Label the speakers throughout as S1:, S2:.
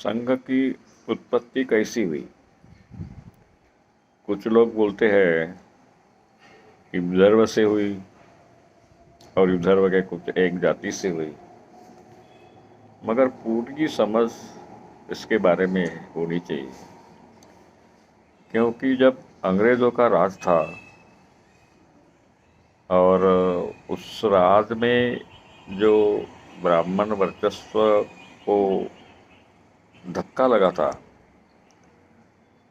S1: संघ की उत्पत्ति कैसी हुई? कुछ लोग बोलते हैं कि विदर्भ से हुई और विदर्भ के कुछ एक जाति से हुई, मगर पूरी समझ इसके बारे में होनी चाहिए। क्योंकि जब अंग्रेज़ों का राज था और उस राज में जो ब्राह्मण वर्चस्व को धक्का लगा था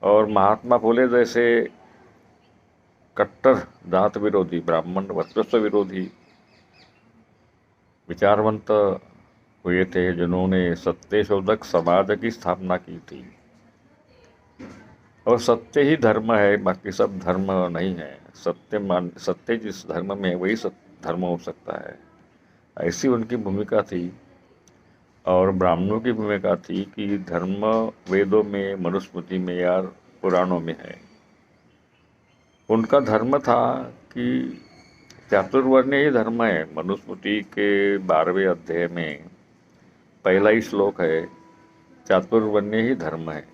S1: और महात्मा फुले जैसे कट्टर जात विरोधी, ब्राह्मण वर्चस्व विरोधी विचारवंत हुए थे, जिन्होंने सत्यशोधक समाज की स्थापना की थी। और सत्य ही धर्म है, बाकी सब धर्म नहीं है। सत्य जिस धर्म में है वही धर्म हो सकता है, ऐसी उनकी भूमिका थी। और ब्राह्मणों की भूमिका थी कि धर्म वेदों में, मनुस्मृति में या पुराणों में है। उनका धर्म था कि चातुर्वर्ण्य ही धर्म है। मनुस्मृति के 12वें अध्याय में पहला ही श्लोक है, चातुर्वर्ण्य ही धर्म है।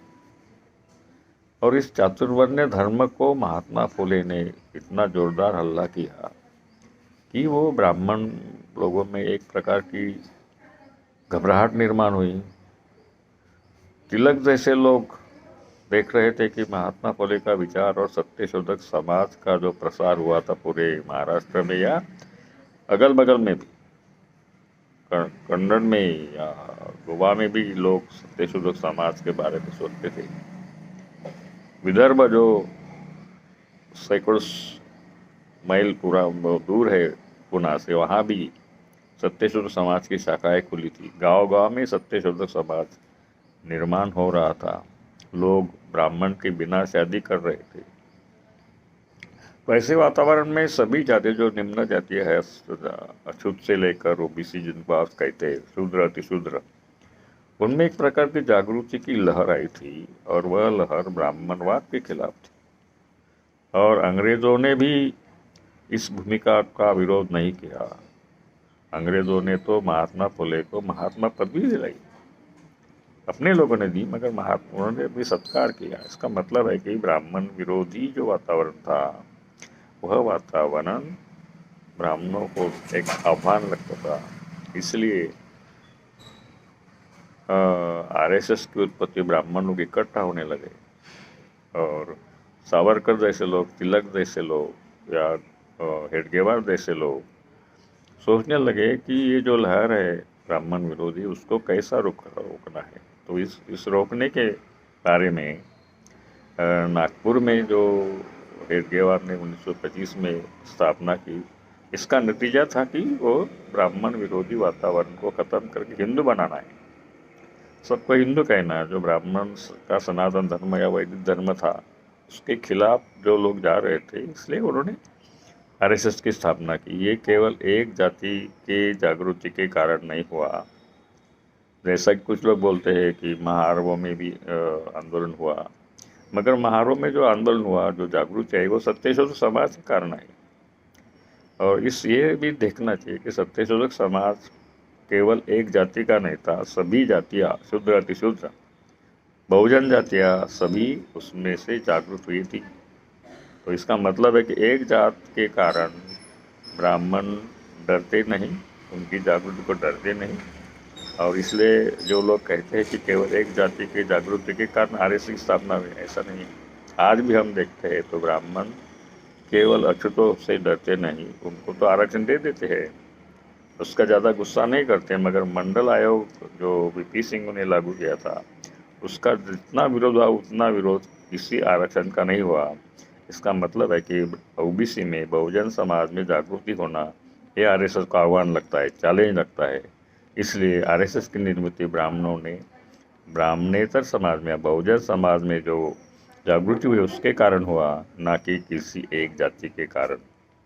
S1: और इस चातुर्वर्ण्य धर्म को महात्मा फुले ने इतना जोरदार हल्ला किया कि वो ब्राह्मण लोगों में एक प्रकार की घबराहट निर्माण हुई। तिलक जैसे लोग देख रहे थे कि महात्मा फुले का विचार और सत्यशोधक समाज का जो प्रसार हुआ था पूरे महाराष्ट्र में या अगल बगल में भी, कन्नड़ में या गोवा में भी लोग सत्यशोधक समाज के बारे में सोचते थे। विदर्भ जो सैकड़ों माइल पूरा दूर है पुणे से, वहाँ भी सत्यशोधक समाज की शाखाएं खुली थी। गांव गांव में सत्यशोधक समाज निर्माण हो रहा था। लोग ब्राह्मण के बिना शादी कर रहे थे। वैसे वातावरण में सभी जाति, जो निम्न जातीय है, अछूत से लेकर ओबीसी जिनको आप कहते हैं, शूद्र अतिशूद्र, उनमें एक प्रकार की जागृति की लहर आई थी। और वह लहर ब्राह्मणवाद के खिलाफ थी। और अंग्रेजों ने भी इस भूमिका का विरोध नहीं किया। अंग्रेजों ने तो महात्मा फुले को महात्मा पदवी दिलाई, अपने लोगों ने दी, मगर महात्मा ने भी सत्कार किया। इसका मतलब है कि ब्राह्मण विरोधी जो वातावरण था, वह वातावरण ब्राह्मणों को एक आह्वान लगता था। इसलिए आरएसएस की उत्पत्ति ब्राह्मण लोग इकट्ठा होने लगे। और सावरकर जैसे लोग, तिलक जैसे लोग या हेडगेवार जैसे लोग सोचने लगे कि ये जो लहर है ब्राह्मण विरोधी, उसको कैसा रोकना है। तो इस रोकने के बारे में नागपुर में जो हेडगेवार ने 1925 में स्थापना की, इसका नतीजा था कि वो ब्राह्मण विरोधी वातावरण को ख़त्म करके हिंदू बनाना है, सबको हिंदू कहना है। जो ब्राह्मण का सनातन धर्म या वैदिक धर्म था, उसके खिलाफ जो लोग जा रहे थे, इसलिए उन्होंने आरएसएस की स्थापना की। ये केवल एक जाति के जागृति के कारण नहीं हुआ, जैसा कि कुछ लोग बोलते हैं कि महारवों में भी आंदोलन हुआ, मगर महारों में जो आंदोलन हुआ, जो जागृति आई, वो सत्यशोधक समाज के कारण आई। और ये भी देखना चाहिए कि सत्यशोधक समाज केवल एक जाति का नहीं था, सभी जातियाँ, शूद्र अतिशूद्र, बहुजन जातियाँ, सभी उसमें से जागृत हुई थी। तो इसका मतलब है कि एक जात के कारण ब्राह्मण डरते नहीं, उनकी जागृति को डरते नहीं। और इसलिए जो लोग कहते हैं कि केवल एक जाति की जागृति के कारण आरएसएस की स्थापना हुई, ऐसा नहीं है। आज भी हम देखते हैं तो ब्राह्मण केवल अछूतों से डरते नहीं, उनको तो आरक्षण दे देते हैं, उसका ज़्यादा गुस्सा नहीं करते। मगर मंडल आयोग जो वीपी सिंह ने लागू किया था, उसका जितना विरोध हुआ उतना विरोध किसी आरक्षण का नहीं हुआ। इसका मतलब है कि ओबीसी में, बहुजन समाज में जागृति होना, ये आरएसएस का आह्वान लगता है, चैलेंज लगता है। इसलिए आरएसएस की निर्मित ब्राह्मणों ने ब्राह्मणेतर समाज में या बहुजन समाज में जो जागृति हुई उसके कारण हुआ, ना कि किसी एक जाति के कारण।